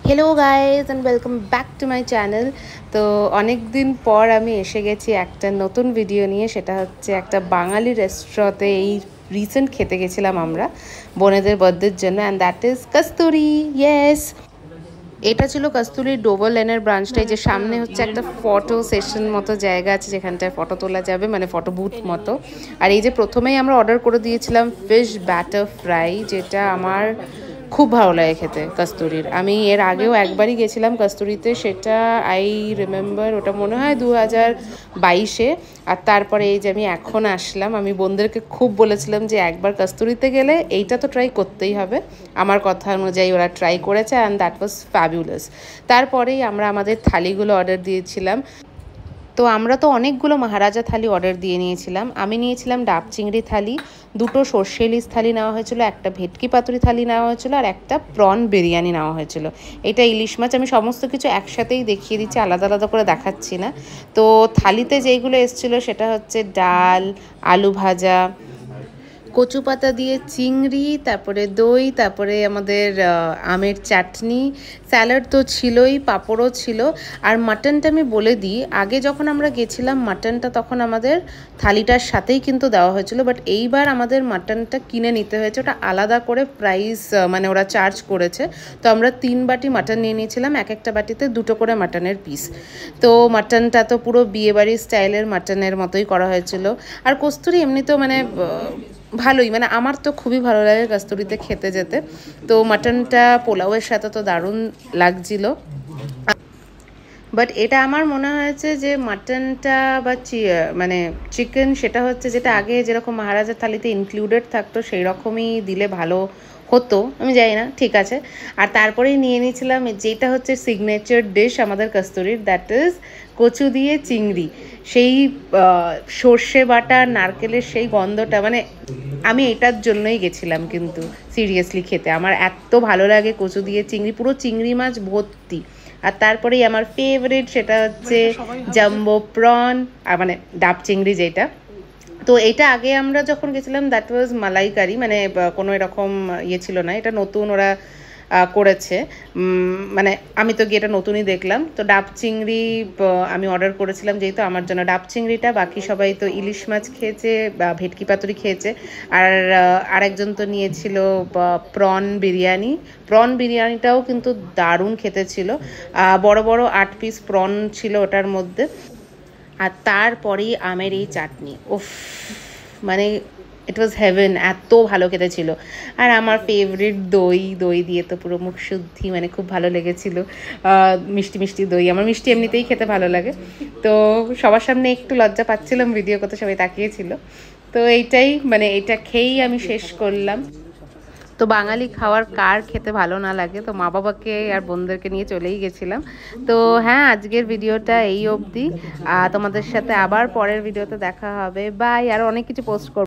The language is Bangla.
Hello guys and welcome back to my channel. तो अनेक दिन पर आमी एसे गेছি একটা নতুন ভিডিও নিয়ে। সেটা হচ্ছে একটা বাঙালি রেস্টুরেন্টে এই রিসেন্ট খেতে গেছিলাম আমরা বোনেদের বার্থডের জন্য, and that is kasuri. Yes, এটা ছিল কস্তুরির ডোভার লেনের ব্রাঞ্চটাই, যে সামনে হচ্ছে একটা ফটো সেশন মতো জায়গা আছে যেখানটায় ফটো তোলা যাবে, মানে ফটো বুথ মতো। আর এই যে প্রথমেই আমরা অর্ডার করে দিয়েছিলাম ফিশ ব্যাটার ফ্রাই, যেটা আমার খুব ভালো লাগে খেতে কস্তুরির। আমি এর আগেও একবারই গেছিলাম কস্তুরিতে, সেটা আই রিমেম্বার, ওটা মনে হয় 2022-এ। আর তারপরে এই যে আমি এখন আসলাম, আমি বোনদেরকে খুব বলেছিলাম যে একবার কস্তুরিতে গেলে এইটা তো ট্রাই করতেই হবে। আমার কথা অনুযায়ী ওরা ট্রাই করেছে অ্যান্ড দ্যাট ওয়াজ ফ্যাবুলাস। তারপরেই আমরা আমাদের থালিগুলো অর্ডার দিয়েছিলাম। তো আমরা তো অনেকগুলো মহারাজা থালি অর্ডার দিয়ে নিয়েছিলাম। আমি নিয়েছিলাম ডাব চিংড়ি থালি, দুটো সর্ষে ইলিশ থালি নেওয়া হয়েছিল, একটা ভেটকি পাতুরি থালি নেওয়া হয়েছিল, আর একটা প্রন বিরিয়ানি নেওয়া হয়েছিল। এটা ইলিশ মাছ। আমি সমস্ত কিছু একসাথেই দেখিয়ে দিচ্ছি, আলাদা আলাদা করে দেখাচ্ছি না। তো থালিতে যেইগুলো এসেছিলো সেটা হচ্ছে ডাল, আলু ভাজা, কচু পাতা দিয়ে চিংড়ি, তারপরে দই, তারপরে আমাদের আমের চাটনি, স্যালাড তো ছিলই, পাঁপড়ও ছিল। আর মাটনটা আমি বলে দিই, আগে যখন আমরা গেছিলাম মাটনটা তখন আমাদের থালিটার সাথেই কিন্তু দেওয়া হয়েছিল, বাট এইবার আমাদের মাটনটা কিনে নিতে হয়েছে। ওটা আলাদা করে প্রাইস মানে ওরা চার্জ করেছে। তো আমরা 3 বাটি মাটন নিয়ে নিয়েছিলাম, এক একটা বাটিতে 2টো করে মাটনের পিস। তো মাটনটা তো পুরো বিয়েবাড়ির স্টাইলের মাটনের মতোই করা হয়েছিল। আর কস্তুরি এমনিতেও মানে ভালোই, মানে আমার তো খুবই ভালো লাগে কস্তুরিতে খেতে যেতে। তো মাটনটা পোলাওয়ের সাথে তো দারুণ লাগছিল। বাট এটা আমার মনে হয়েছে যে মাটনটা বা মানে চিকেন, সেটা হচ্ছে যেটা আগে যেরকম মহারাজার থালিতে ইনক্লুডেড থাকতো সেই রকমই দিলে ভালো হতো, আমি জানি না, ঠিক আছে। আর তারপরেই নিয়ে নিয়েছিলাম যেটা হচ্ছে সিগনেচার ডিশ আমাদের কস্তুরির, দ্যাট ইজ কচু দিয়ে চিংড়ি। সেই সর্ষে বাটা নারকেলের সেই গন্ধটা, মানে আমি এটার জন্যই গেছিলাম কিন্তু সিরিয়াসলি খেতে। আমার এত ভালো লাগে কচু দিয়ে চিংড়ি, পুরো চিংড়ি মাছ ভর্তি। আর তারপরেই আমার ফেভারিট সেটা হচ্ছে জাম্বো প্রন, আর মানে ডাব চিংড়ি যেটা। তো এটা আগে আমরা যখন গেছিলাম দ্যাট ওয়াজ মালাইকারি, মানে কোনো এরকম ইয়ে ছিল না, এটা নতুন ওরা করেছে। মানে আমি তো গিয়ে এটা নতুনই দেখলাম। তো ডাব চিংড়ি আমি অর্ডার করেছিলাম, যেহেতু আমার জন্য ডাব চিংড়িটা, বাকি সবাই তো ইলিশ মাছ খেয়েছে বা ভেটকি পাতুরি খেয়েছে। আর আরেকজন তো নিয়েছিল প্রন বিরিয়ানি। প্রন বিরিয়ানিটাও কিন্তু দারুণ খেতে ছিল। বড় বড় 8 পিস প্রন ছিল ওটার মধ্যে। আর তারপরেই আমের এই চাটনি, উফ, মানে ইট ওয়াজ হেভেন, এত ভালো খেতে ছিল। আর আমার ফেভারিট দই, দই দিয়ে তো পুরো মুখ শুদ্ধি, মানে খুব ভালো লেগেছিল। মিষ্টি মিষ্টি দই, আমার মিষ্টি এমনিতেই খেতে ভালো লাগে। তো সবার সামনে একটু লজ্জা পাচ্ছিলাম ভিডিও করতে, সবাই তাকিয়েছিল। তো এইটাই, মানে এটা খেয়েই আমি শেষ করলাম। তো বাঙালি খাওয়ার কার খেতে ভালো না লাগে। তো মা বাবাকে আর বোনদেরকে নিয়ে চলেই গেছিলাম। তো হ্যাঁ, আজকের ভিডিওটা এই অবধি। তোমাদের সাথে আবার পরের ভিডিওতে দেখা হবে। বাই। আর অনেক কিছু পোস্ট করব।